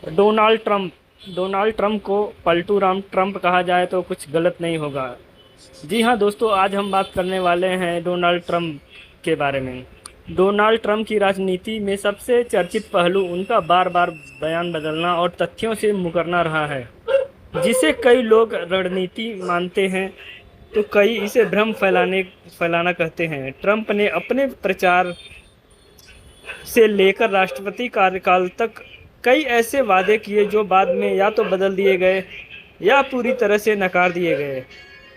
Donald Trump Donald Trump को Paltu Ram Trump कहा जाए तो कुछ गलत नहीं होगा। जी हाँ दोस्तों, आज हम बात करने वाले हैं डोनाल्ड ट्रंप के बारे में। डोनाल्ड ट्रंप की राजनीति में सबसे चर्चित पहलू उनका बार बार बयान बदलना और तथ्यों से मुकरना रहा है, जिसे कई लोग रणनीति मानते हैं तो कई इसे भ्रम फैलाना कहते हैं। ट्रंप ने अपने प्रचार से लेकर राष्ट्रपति कार्यकाल तक कई ऐसे वादे किए जो बाद में या तो बदल दिए गए या पूरी तरह से नकार दिए गए।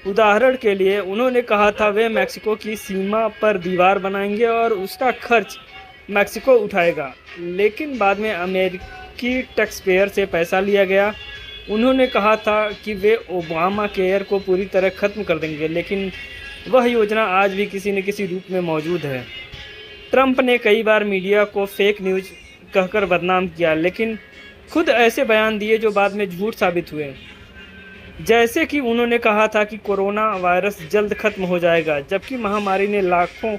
उदाहरण के लिए उन्होंने कहा था वे मेक्सिको की सीमा पर दीवार बनाएंगे और उसका खर्च मेक्सिको उठाएगा, लेकिन बाद में अमेरिकी टैक्सपेयर से पैसा लिया गया। उन्होंने कहा था कि वे ओबामा केयर को पूरी तरह खत्म कर देंगे, लेकिन वह योजना आज भी किसी न किसी रूप में मौजूद है। ट्रंप ने कई बार मीडिया को फेक न्यूज कहकर बदनाम किया, लेकिन खुद ऐसे बयान दिए जो बाद में झूठ साबित हुए। जैसे कि उन्होंने कहा था कि कोरोना वायरस जल्द खत्म हो जाएगा, जबकि महामारी ने लाखों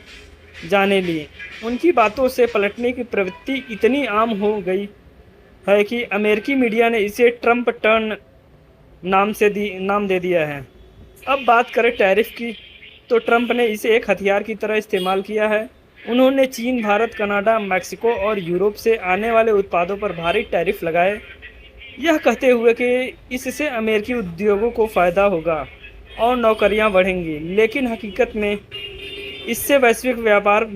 जानें ली। उनकी बातों से पलटने की प्रवृत्ति इतनी आम हो गई है कि अमेरिकी मीडिया ने इसे ट्रंप टर्न नाम दे दिया है। अब बात करें टैरिफ की, तो ट्रंप ने इसे एक हथियार की तरह इस्तेमाल किया है। उन्होंने चीन, भारत, कनाडा, मैक्सिको और यूरोप से आने वाले उत्पादों पर भारी टैरिफ लगाए, यह कहते हुए कि इससे अमेरिकी उद्योगों को फ़ायदा होगा और नौकरियां बढ़ेंगी। लेकिन हकीकत में इससे वैश्विक व्यापार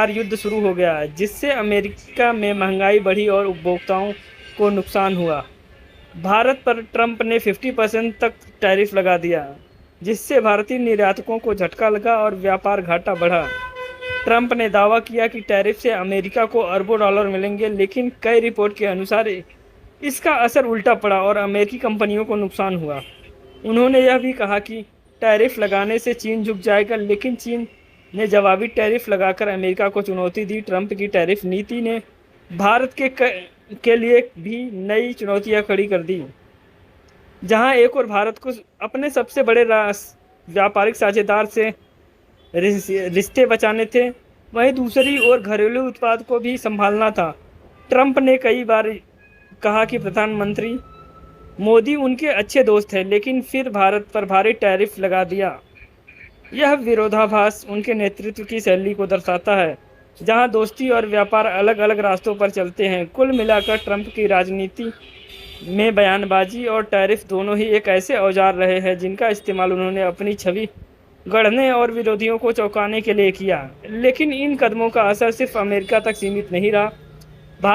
युद्ध शुरू हो गया, जिससे अमेरिका में महंगाई बढ़ी और उपभोक्ताओं को नुकसान हुआ। भारत पर ट्रंप ने 50% तक टैरिफ लगा दिया, जिससे भारतीय निर्यातकों को झटका लगा और व्यापार घाटा बढ़ा। ट्रंप ने दावा किया कि टैरिफ से अमेरिका को अरबों डॉलर मिलेंगे, लेकिन कई रिपोर्ट के अनुसार इसका असर उल्टा पड़ा और अमेरिकी कंपनियों को नुकसान हुआ। उन्होंने यह भी कहा कि टैरिफ लगाने से चीन झुक जाएगा, लेकिन चीन ने जवाबी टैरिफ लगाकर अमेरिका को चुनौती दी। ट्रंप की टैरिफ नीति ने भारत के लिए भी नई चुनौतियां खड़ी कर दी। जहां एक और भारत को अपने सबसे बड़े व्यापारिक साझेदार से रिश्ते बचाने थे, वहीं दूसरी ओर घरेलू उत्पाद को भी संभालना था। ट्रंप ने कई बार कहा कि प्रधानमंत्री मोदी उनके अच्छे दोस्त हैं, लेकिन फिर भारत पर भारी टैरिफ लगा दिया। यह विरोधाभास उनके नेतृत्व की शैली को दर्शाता है, जहां दोस्ती और व्यापार अलग अलग रास्तों पर चलते हैं। कुल मिलाकर ट्रंप की राजनीति में बयानबाजी और टैरिफ दोनों ही एक ऐसे औजार रहे हैं जिनका इस्तेमाल उन्होंने अपनी छवि गढ़ने और विरोधियों को चौंकाने के लिए किया। लेकिन इन कदमों का असर सिर्फ अमेरिका तक सीमित नहीं रहा,